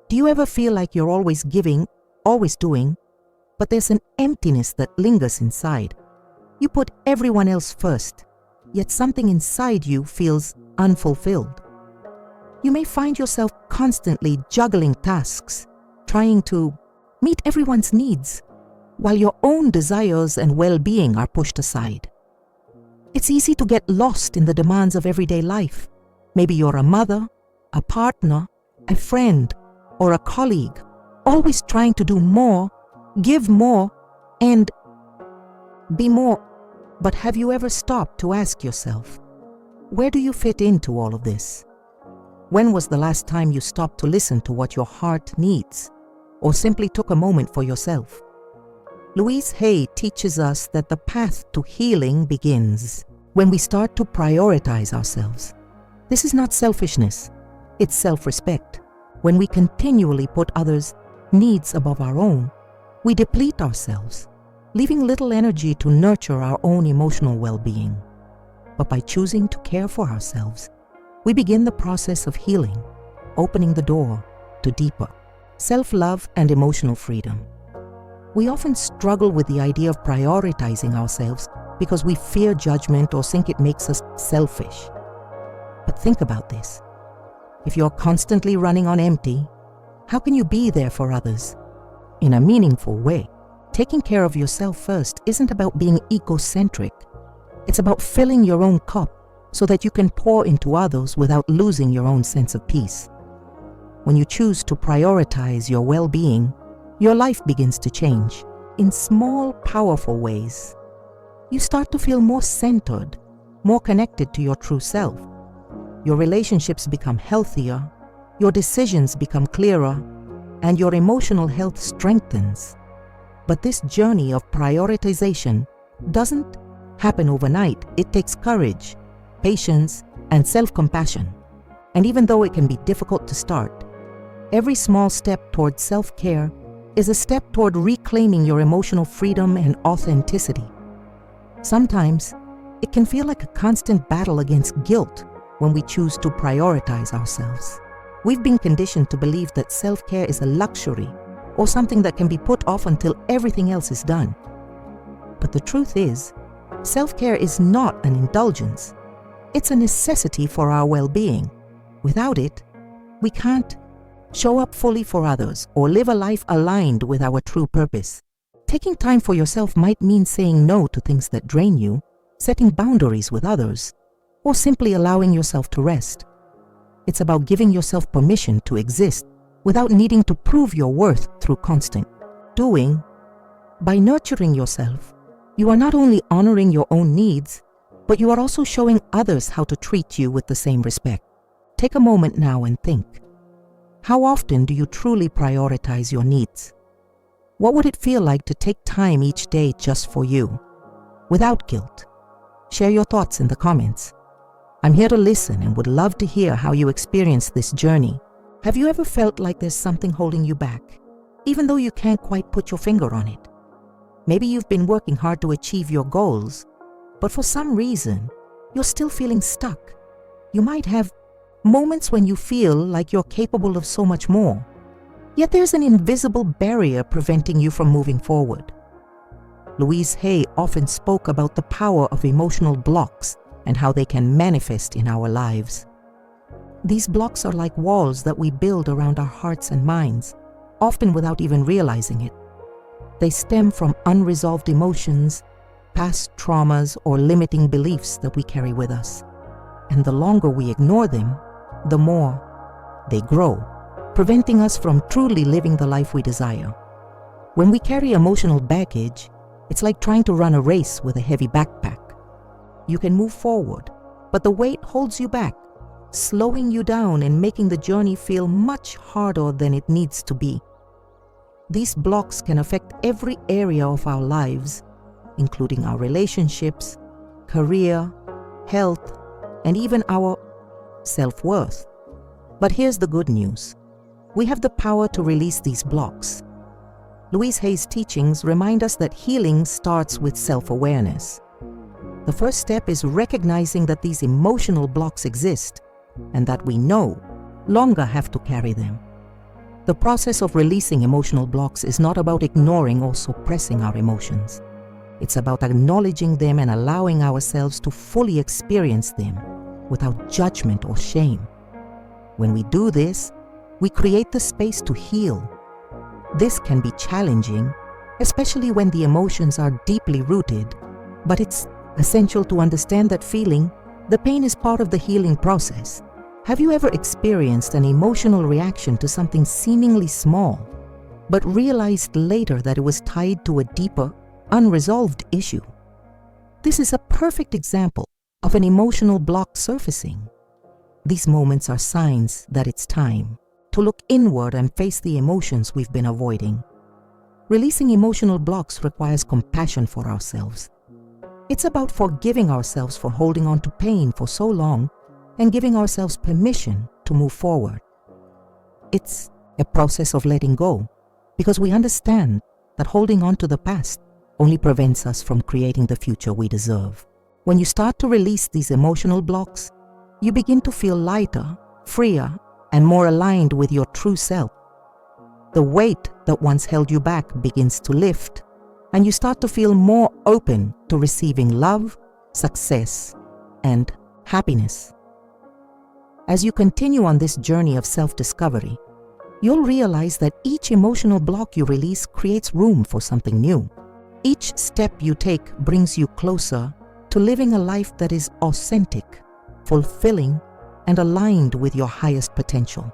Do you ever feel like you're always giving, always doing, but there's an emptiness that lingers inside? You put everyone else first, yet something inside you feels unfulfilled. You may find yourself constantly juggling tasks, trying to meet everyone's needs, while your own desires and well-being are pushed aside. It's easy to get lost in the demands of everyday life. Maybe you're a mother, a partner, a friend, or a colleague, always trying to do more, give more, and be more. But have you ever stopped to ask yourself, where do you fit into all of this? When was the last time you stopped to listen to what your heart needs, or simply took a moment for yourself? Louise Hay teaches us that the path to healing begins when we start to prioritize ourselves. This is not selfishness, it's self-respect. When we continually put others' needs above our own, we deplete ourselves, leaving little energy to nurture our own emotional well-being. But by choosing to care for ourselves, we begin the process of healing, opening the door to deeper self-love and emotional freedom. We often struggle with the idea of prioritizing ourselves because we fear judgment or think it makes us selfish. But think about this. If you're constantly running on empty, how can you be there for others in a meaningful way? Taking care of yourself first isn't about being egocentric. It's about filling your own cup so that you can pour into others without losing your own sense of peace. When you choose to prioritize your well-being, your life begins to change in small, powerful ways. You start to feel more centered, more connected to your true self. Your relationships become healthier, your decisions become clearer, and your emotional health strengthens. But this journey of prioritization doesn't happen overnight. It takes courage, patience, and self-compassion. And even though it can be difficult to start, every small step toward self-care is a step toward reclaiming your emotional freedom and authenticity. Sometimes, it can feel like a constant battle against guilt when we choose to prioritize ourselves. We've been conditioned to believe that self-care is a luxury or something that can be put off until everything else is done. But the truth is, self-care is not an indulgence. It's a necessity for our well-being. Without it, we can't show up fully for others or live a life aligned with our true purpose. Taking time for yourself might mean saying no to things that drain you, setting boundaries with others, or simply allowing yourself to rest. It's about giving yourself permission to exist without needing to prove your worth through constant doing. By nurturing yourself, you are not only honoring your own needs, but you are also showing others how to treat you with the same respect. Take a moment now and think. How often do you truly prioritize your needs? What would it feel like to take time each day just for you, without guilt? Share your thoughts in the comments. I'm here to listen and would love to hear how you experience this journey. Have you ever felt like there's something holding you back, even though you can't quite put your finger on it? Maybe you've been working hard to achieve your goals, but for some reason, you're still feeling stuck. You might have moments when you feel like you're capable of so much more, yet there's an invisible barrier preventing you from moving forward. Louise Hay often spoke about the power of emotional blocks and how they can manifest in our lives. These blocks are like walls that we build around our hearts and minds, often without even realizing it. They stem from unresolved emotions, past traumas, or limiting beliefs that we carry with us. And the longer we ignore them, the more they grow, preventing us from truly living the life we desire. When we carry emotional baggage, it's like trying to run a race with a heavy backpack. You can move forward, but the weight holds you back, slowing you down and making the journey feel much harder than it needs to be. These blocks can affect every area of our lives, including our relationships, career, health, and even our self-worth. But here's the good news. We have the power to release these blocks. Louise Hay's teachings remind us that healing starts with self-awareness. The first step is recognizing that these emotional blocks exist and that we no longer have to carry them. The process of releasing emotional blocks is not about ignoring or suppressing our emotions. It's about acknowledging them and allowing ourselves to fully experience them without judgment or shame. When we do this, we create the space to heal. This can be challenging, especially when the emotions are deeply rooted, but it's essential to understand that feeling the pain is part of the healing process. Have you ever experienced an emotional reaction to something seemingly small, but realized later that it was tied to a deeper, unresolved issue? This is a perfect example of an emotional block surfacing. These moments are signs that it's time to look inward and face the emotions we've been avoiding. Releasing emotional blocks requires compassion for ourselves. It's about forgiving ourselves for holding on to pain for so long and giving ourselves permission to move forward. It's a process of letting go, because we understand that holding on to the past only prevents us from creating the future we deserve. When you start to release these emotional blocks, you begin to feel lighter, freer, and more aligned with your true self. The weight that once held you back begins to lift, and you start to feel more open to receiving love, success, and happiness. As you continue on this journey of self-discovery, you'll realize that each emotional block you release creates room for something new. Each step you take brings you closer to living a life that is authentic, fulfilling, and aligned with your highest potential.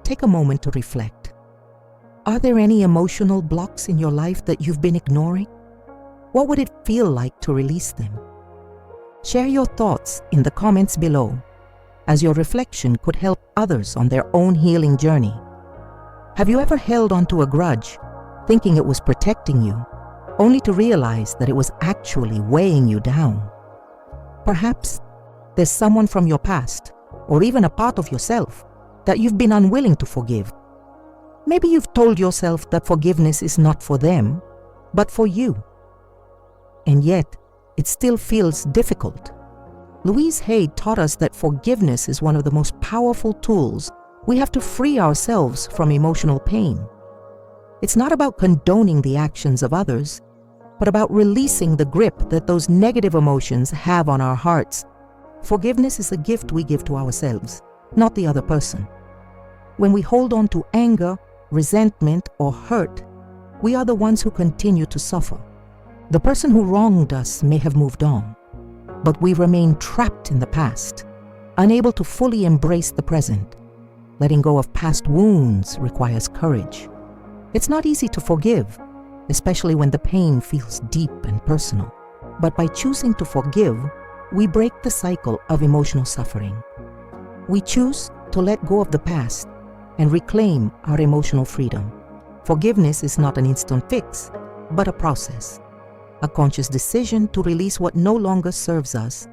Take a moment to reflect. Are there any emotional blocks in your life that you've been ignoring? What would it feel like to release them? Share your thoughts in the comments below, as your reflection could help others on their own healing journey. Have you ever held onto a grudge, thinking it was protecting you, only to realize that it was actually weighing you down? Perhaps there's someone from your past, or even a part of yourself, that you've been unwilling to forgive. Maybe you've told yourself that forgiveness is not for them, but for you. And yet, it still feels difficult. Louise Hay taught us that forgiveness is one of the most powerful tools we have to free ourselves from emotional pain. It's not about condoning the actions of others, but about releasing the grip that those negative emotions have on our hearts. Forgiveness is a gift we give to ourselves, not the other person. When we hold on to anger, resentment, or hurt, we are the ones who continue to suffer. The person who wronged us may have moved on, but we remain trapped in the past, unable to fully embrace the present. Letting go of past wounds requires courage. It's not easy to forgive, especially when the pain feels deep and personal. But by choosing to forgive, we break the cycle of emotional suffering. We choose to let go of the past and reclaim our emotional freedom. Forgiveness is not an instant fix, but a process, a conscious decision to release what no longer serves us,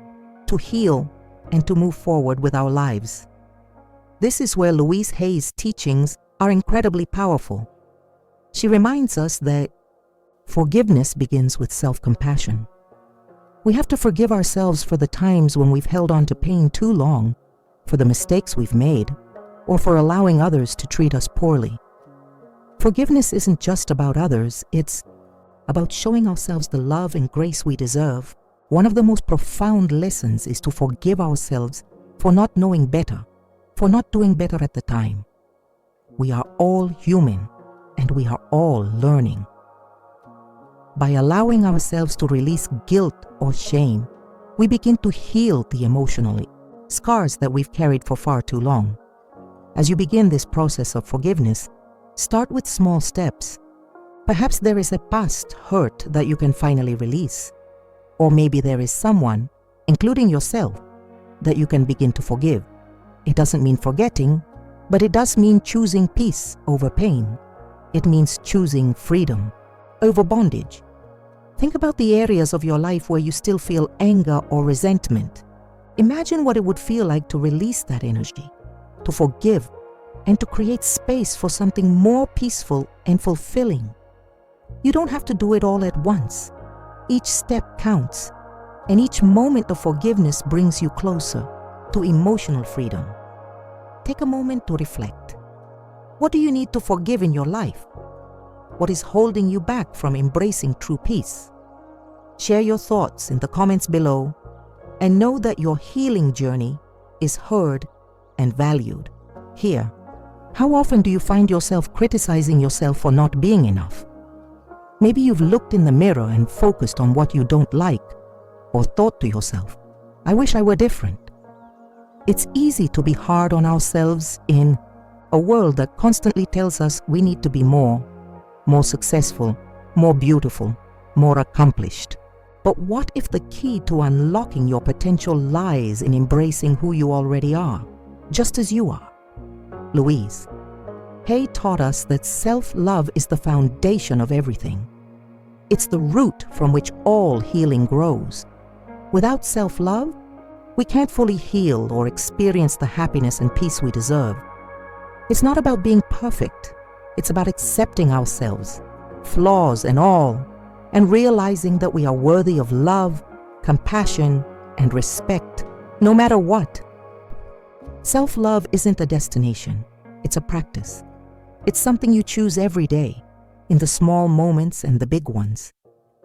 to heal, and to move forward with our lives. This is where Louise Hay's teachings are incredibly powerful. She reminds us that forgiveness begins with self-compassion. We have to forgive ourselves for the times when we've held on to pain too long, for the mistakes we've made, or for allowing others to treat us poorly. Forgiveness isn't just about others, it's about showing ourselves the love and grace we deserve. One of the most profound lessons is to forgive ourselves for not knowing better, for not doing better at the time. We are all human, and we are all learning. By allowing ourselves to release guilt or shame, we begin to heal the emotional scars that we've carried for far too long. As you begin this process of forgiveness, start with small steps. Perhaps there is a past hurt that you can finally release. Or maybe there is someone, including yourself, that you can begin to forgive. It doesn't mean forgetting, but it does mean choosing peace over pain. It means choosing freedom over bondage. Think about the areas of your life where you still feel anger or resentment. Imagine what it would feel like to release that energy, to forgive, and to create space for something more peaceful and fulfilling. You don't have to do it all at once. Each step counts, and each moment of forgiveness brings you closer to emotional freedom. Take a moment to reflect. What do you need to forgive in your life? What is holding you back from embracing true peace? Share your thoughts in the comments below and know that your healing journey is heard and valued. Here, how often do you find yourself criticizing yourself for not being enough? Maybe you've looked in the mirror and focused on what you don't like, or thought to yourself, I wish I were different. It's easy to be hard on ourselves in a world that constantly tells us we need to be more successful, more beautiful, more accomplished. But what if the key to unlocking your potential lies in embracing who you already are, just as you are? Louise Hay taught us that self-love is the foundation of everything. It's the root from which all healing grows. Without self-love, we can't fully heal or experience the happiness and peace we deserve. It's not about being perfect. It's about accepting ourselves, flaws and all, and realizing that we are worthy of love, compassion, and respect, no matter what. Self-love isn't a destination, it's a practice. It's something you choose every day, in the small moments and the big ones.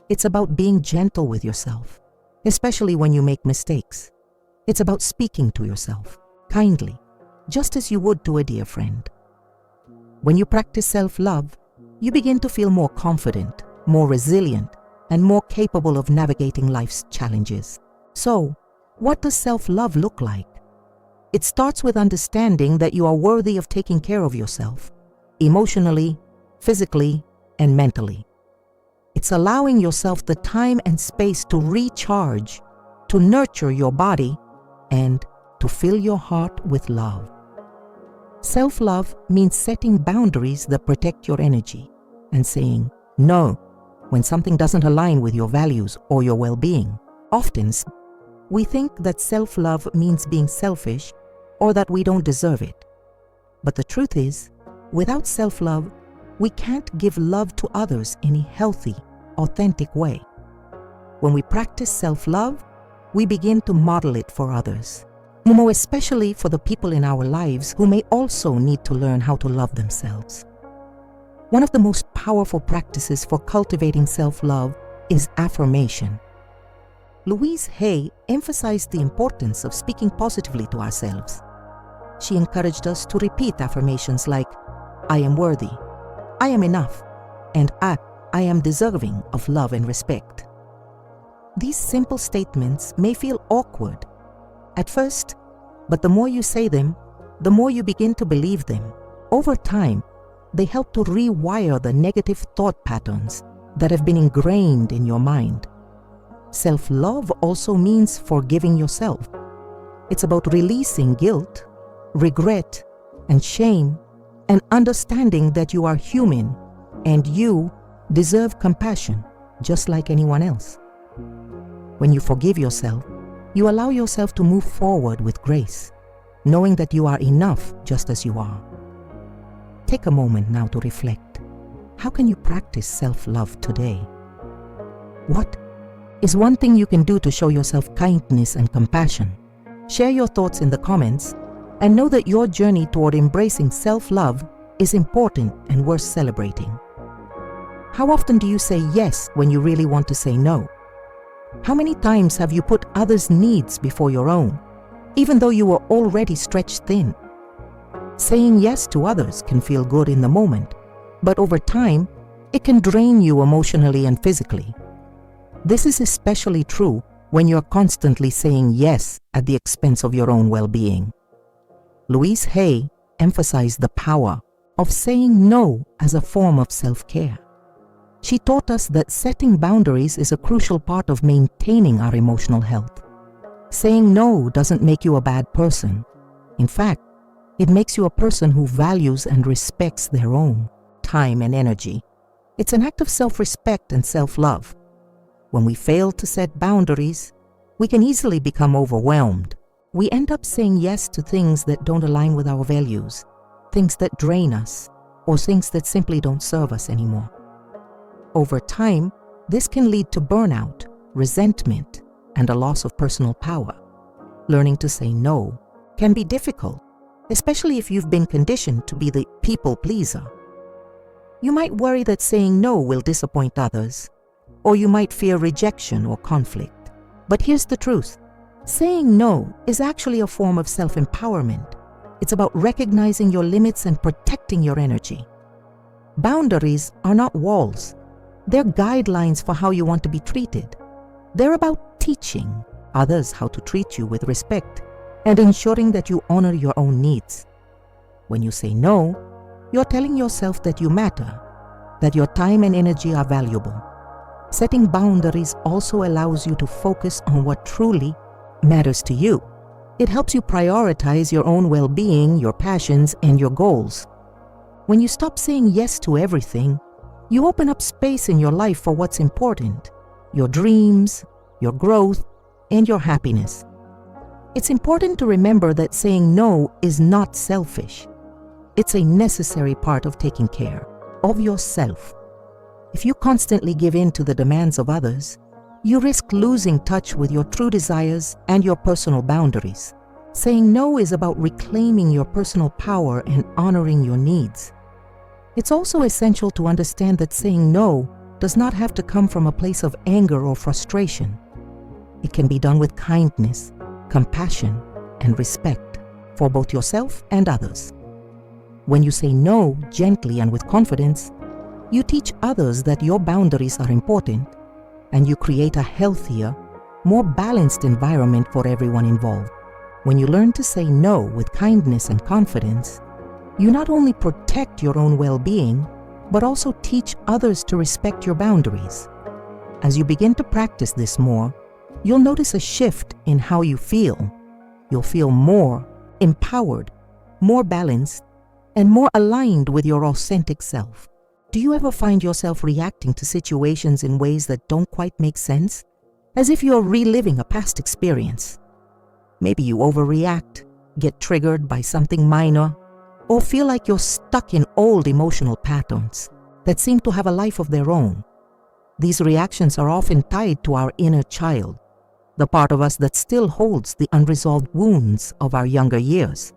It's about being gentle with yourself, especially when you make mistakes. It's about speaking to yourself kindly, just as you would to a dear friend. When you practice self-love, you begin to feel more confident, more resilient, and more capable of navigating life's challenges. So, what does self-love look like? It starts with understanding that you are worthy of taking care of yourself, emotionally, physically, and mentally. It's allowing yourself the time and space to recharge, to nurture your body, and to fill your heart with love. Self-love means setting boundaries that protect your energy and saying no when something doesn't align with your values or your well-being. Often, we think that self-love means being selfish or that we don't deserve it. But the truth is, without self-love, we can't give love to others in a healthy, authentic way. When we practice self-love, we begin to model it for others, more especially for the people in our lives who may also need to learn how to love themselves. One of the most powerful practices for cultivating self-love is affirmation. Louise Hay emphasized the importance of speaking positively to ourselves. She encouraged us to repeat affirmations like, I am worthy, I am enough, and I am deserving of love and respect. These simple statements may feel awkward at first, but the more you say them, the more you begin to believe them. Over time, they help to rewire the negative thought patterns that have been ingrained in your mind. Self-love also means forgiving yourself. It's about releasing guilt, regret, and shame, and understanding that you are human and you deserve compassion just like anyone else. When you forgive yourself, you allow yourself to move forward with grace, knowing that you are enough just as you are. Take a moment now to reflect. How can you practice self-love today? What is one thing you can do to show yourself kindness and compassion? Share your thoughts in the comments and know that your journey toward embracing self-love is important and worth celebrating. How often do you say yes when you really want to say no? How many times have you put others' needs before your own, even though you were already stretched thin? Saying yes to others can feel good in the moment, but over time, it can drain you emotionally and physically. This is especially true when you're constantly saying yes at the expense of your own well-being. Louise Hay emphasized the power of saying no as a form of self-care. She taught us that setting boundaries is a crucial part of maintaining our emotional health. Saying no doesn't make you a bad person. In fact, it makes you a person who values and respects their own time and energy. It's an act of self-respect and self-love. When we fail to set boundaries, we can easily become overwhelmed. We end up saying yes to things that don't align with our values, things that drain us, or things that simply don't serve us anymore. Over time, this can lead to burnout, resentment, and a loss of personal power. Learning to say no can be difficult, especially if you've been conditioned to be the people pleaser. You might worry that saying no will disappoint others, or you might fear rejection or conflict. But here's the truth. Saying no is actually a form of self-empowerment. It's about recognizing your limits and protecting your energy. Boundaries are not walls. They're guidelines for how you want to be treated. They're about teaching others how to treat you with respect and ensuring that you honor your own needs. When you say no, you're telling yourself that you matter, that your time and energy are valuable. Setting boundaries also allows you to focus on what truly matters to you. It helps you prioritize your own well-being, your passions, and your goals. When you stop saying yes to everything, you open up space in your life for what's important, your dreams, your growth, and your happiness. It's important to remember that saying no is not selfish. It's a necessary part of taking care of yourself. If you constantly give in to the demands of others, you risk losing touch with your true desires and your personal boundaries. Saying no is about reclaiming your personal power and honoring your needs. It's also essential to understand that saying no does not have to come from a place of anger or frustration. It can be done with kindness, compassion, and respect for both yourself and others. When you say no gently and with confidence, you teach others that your boundaries are important, and you create a healthier, more balanced environment for everyone involved. When you learn to say no with kindness and confidence, you not only protect your own well-being, but also teach others to respect your boundaries. As you begin to practice this more, you'll notice a shift in how you feel. You'll feel more empowered, more balanced, and more aligned with your authentic self. Do you ever find yourself reacting to situations in ways that don't quite make sense? As if you're reliving a past experience. Maybe you overreact, get triggered by something minor, or feel like you're stuck in old emotional patterns that seem to have a life of their own. These reactions are often tied to our inner child, the part of us that still holds the unresolved wounds of our younger years.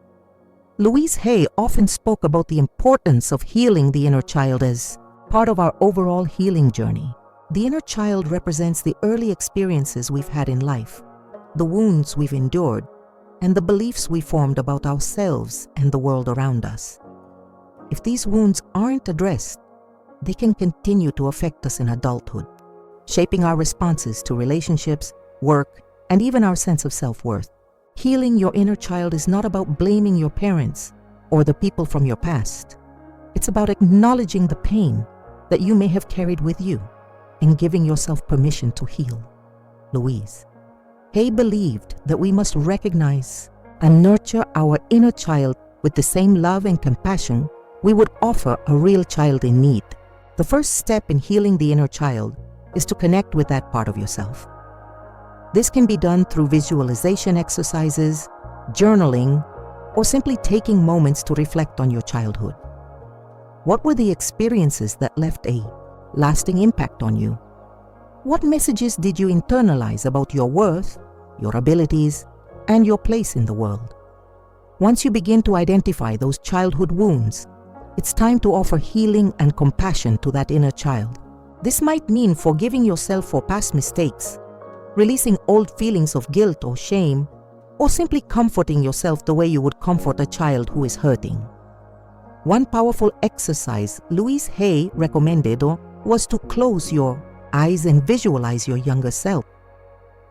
Louise Hay often spoke about the importance of healing the inner child as part of our overall healing journey. The inner child represents the early experiences we've had in life, the wounds we've endured, and the beliefs we formed about ourselves and the world around us. If these wounds aren't addressed, they can continue to affect us in adulthood, shaping our responses to relationships, work, and even our sense of self-worth. Healing your inner child is not about blaming your parents or the people from your past. It's about acknowledging the pain that you may have carried with you and giving yourself permission to heal. Louise Hay believed that we must recognize and nurture our inner child with the same love and compassion we would offer a real child in need. The first step in healing the inner child is to connect with that part of yourself. This can be done through visualization exercises, journaling, or simply taking moments to reflect on your childhood. What were the experiences that left a lasting impact on you? What messages did you internalize about your worth, your abilities, and your place in the world? Once you begin to identify those childhood wounds, it's time to offer healing and compassion to that inner child. This might mean forgiving yourself for past mistakes, releasing old feelings of guilt or shame, or simply comforting yourself the way you would comfort a child who is hurting. One powerful exercise Louise Hay recommended was to close your eyes and visualize your younger self.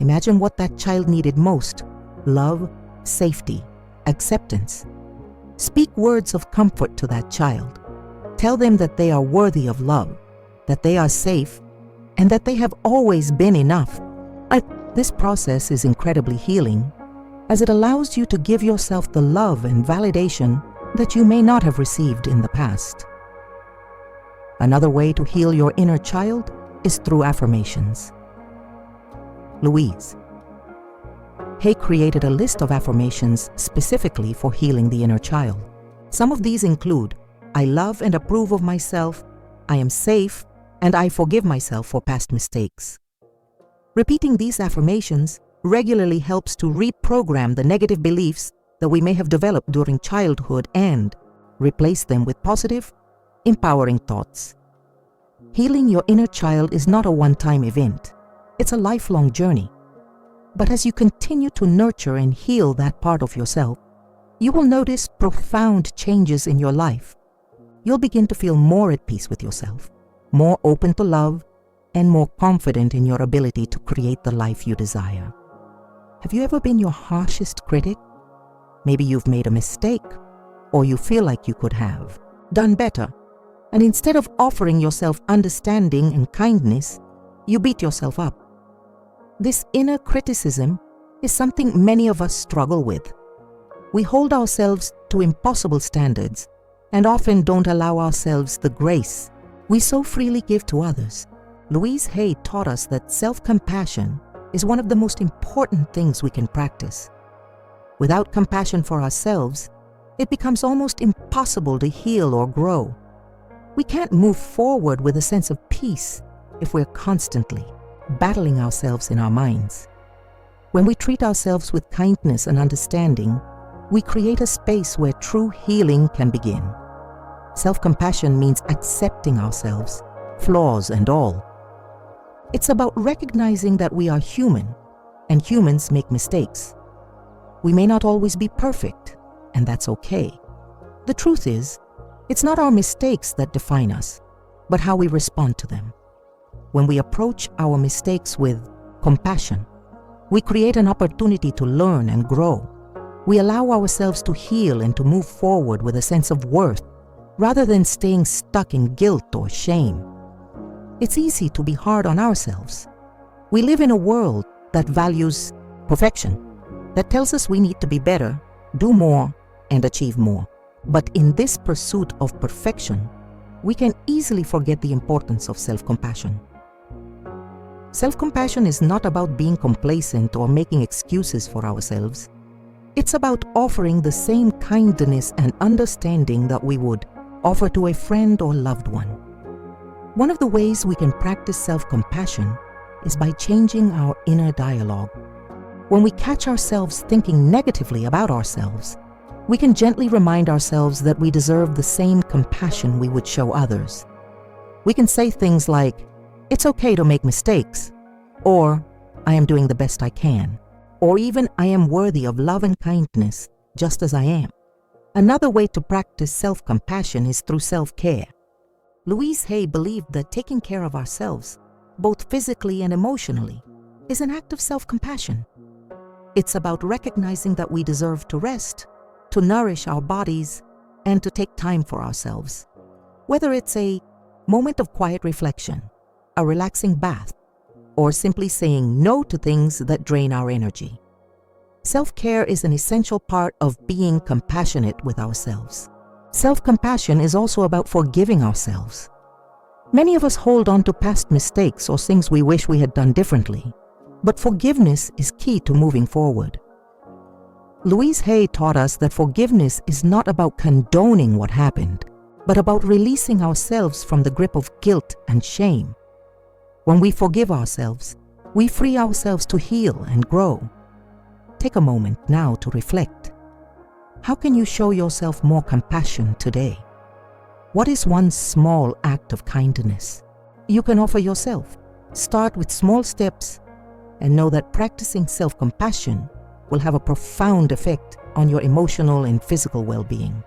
Imagine what that child needed most: love, safety, acceptance. Speak words of comfort to that child. Tell them that they are worthy of love, that they are safe, and that they have always been enough. This process is incredibly healing, as it allows you to give yourself the love and validation that you may not have received in the past. Another way to heal your inner child is through affirmations. Louise Hay created a list of affirmations specifically for healing the inner child. Some of these include: I love and approve of myself, I am safe, and I forgive myself for past mistakes. Repeating these affirmations regularly helps to reprogram the negative beliefs that we may have developed during childhood and replace them with positive, empowering thoughts. Healing your inner child is not a one-time event. It's a lifelong journey. But as you continue to nurture and heal that part of yourself, you will notice profound changes in your life. You'll begin to feel more at peace with yourself, more open to love, and more confident in your ability to create the life you desire. Have you ever been your harshest critic? Maybe you've made a mistake, or you feel like you could have done better, and instead of offering yourself understanding and kindness, you beat yourself up. This inner criticism is something many of us struggle with. We hold ourselves to impossible standards and often don't allow ourselves the grace we so freely give to others. Louise Hay taught us that self-compassion is one of the most important things we can practice. Without compassion for ourselves, it becomes almost impossible to heal or grow. We can't move forward with a sense of peace if we're constantly battling ourselves in our minds. When we treat ourselves with kindness and understanding, we create a space where true healing can begin. Self-compassion means accepting ourselves, flaws and all. It's about recognizing that we are human, and humans make mistakes. We may not always be perfect, and that's okay. The truth is, it's not our mistakes that define us, but how we respond to them. When we approach our mistakes with compassion, we create an opportunity to learn and grow. We allow ourselves to heal and to move forward with a sense of worth, rather than staying stuck in guilt or shame. It's easy to be hard on ourselves. We live in a world that values perfection, that tells us we need to be better, do more, and achieve more. But in this pursuit of perfection, we can easily forget the importance of self-compassion. Self-compassion is not about being complacent or making excuses for ourselves. It's about offering the same kindness and understanding that we would offer to a friend or loved one. One of the ways we can practice self-compassion is by changing our inner dialogue. When we catch ourselves thinking negatively about ourselves, we can gently remind ourselves that we deserve the same compassion we would show others. We can say things like, "It's okay to make mistakes," or "I am doing the best I can," or even "I am worthy of love and kindness just as I am." Another way to practice self-compassion is through self-care. Louise Hay believed that taking care of ourselves, both physically and emotionally, is an act of self-compassion. It's about recognizing that we deserve to rest, to nourish our bodies, and to take time for ourselves. Whether it's a moment of quiet reflection, a relaxing bath, or simply saying no to things that drain our energy. Self-care is an essential part of being compassionate with ourselves. Self-compassion is also about forgiving ourselves. Many of us hold on to past mistakes or things we wish we had done differently, but forgiveness is key to moving forward. Louise Hay taught us that forgiveness is not about condoning what happened, but about releasing ourselves from the grip of guilt and shame. When we forgive ourselves, we free ourselves to heal and grow. Take a moment now to reflect. How can you show yourself more compassion today? What is one small act of kindness you can offer yourself? Start with small steps and know that practicing self-compassion will have a profound effect on your emotional and physical well-being.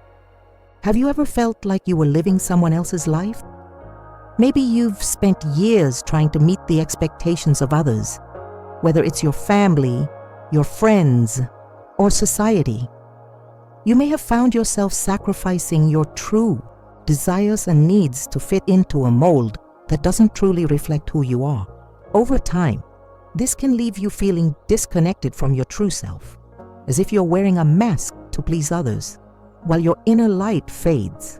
Have you ever felt like you were living someone else's life? Maybe you've spent years trying to meet the expectations of others, whether it's your family, your friends, or society. You may have found yourself sacrificing your true desires and needs to fit into a mold that doesn't truly reflect who you are. Over time, this can leave you feeling disconnected from your true self, as if you're wearing a mask to please others, while your inner light fades.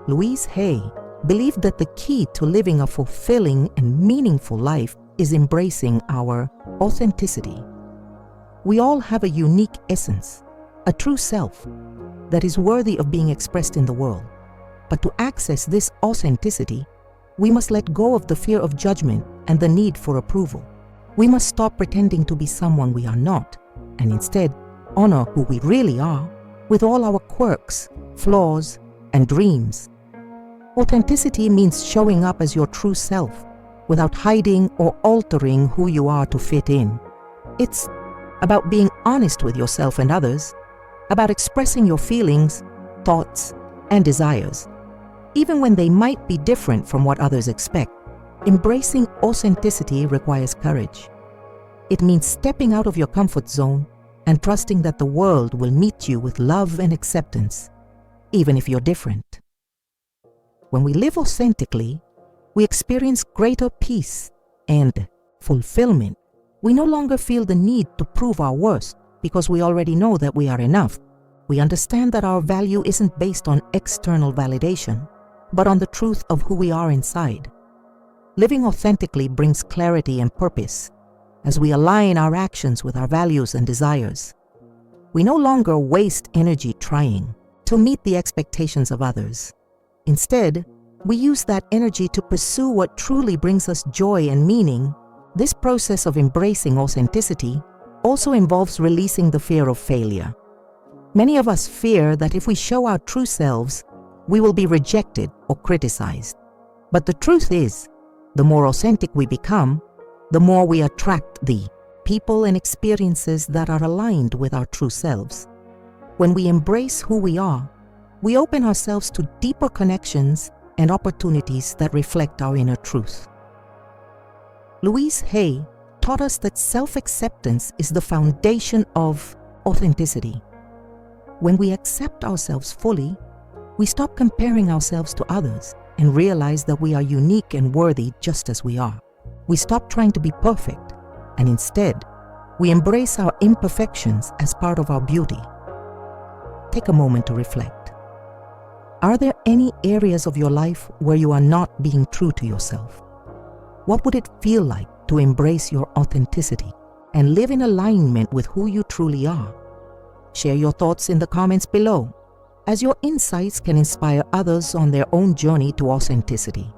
Louise Hay believed that the key to living a fulfilling and meaningful life is embracing our authenticity. We all have a unique essence, a true self that is worthy of being expressed in the world. But to access this authenticity, we must let go of the fear of judgment and the need for approval. We must stop pretending to be someone we are not, and instead honor who we really are with all our quirks, flaws, and dreams. Authenticity means showing up as your true self without hiding or altering who you are to fit in. It's about being honest with yourself and others, about expressing your feelings, thoughts, and desires, even when they might be different from what others expect. Embracing authenticity requires courage. It means stepping out of your comfort zone and trusting that the world will meet you with love and acceptance, even if you're different. When we live authentically, we experience greater peace and fulfillment. We no longer feel the need to prove our worth because we already know that we are enough. We understand that our value isn't based on external validation, but on the truth of who we are inside. Living authentically brings clarity and purpose as we align our actions with our values and desires. We no longer waste energy trying to meet the expectations of others. Instead, we use that energy to pursue what truly brings us joy and meaning. This process of embracing authenticity also involves releasing the fear of failure. Many of us fear that if we show our true selves, we will be rejected or criticized. But the truth is, the more authentic we become, the more we attract the people and experiences that are aligned with our true selves. When we embrace who we are, we open ourselves to deeper connections and opportunities that reflect our inner truth. Louise Hay taught us that self-acceptance is the foundation of authenticity. When we accept ourselves fully, we stop comparing ourselves to others and realize that we are unique and worthy just as we are. We stop trying to be perfect, and instead, we embrace our imperfections as part of our beauty. Take a moment to reflect. Are there any areas of your life where you are not being true to yourself? What would it feel like to embrace your authenticity and live in alignment with who you truly are? Share your thoughts in the comments below, as your insights can inspire others on their own journey to authenticity.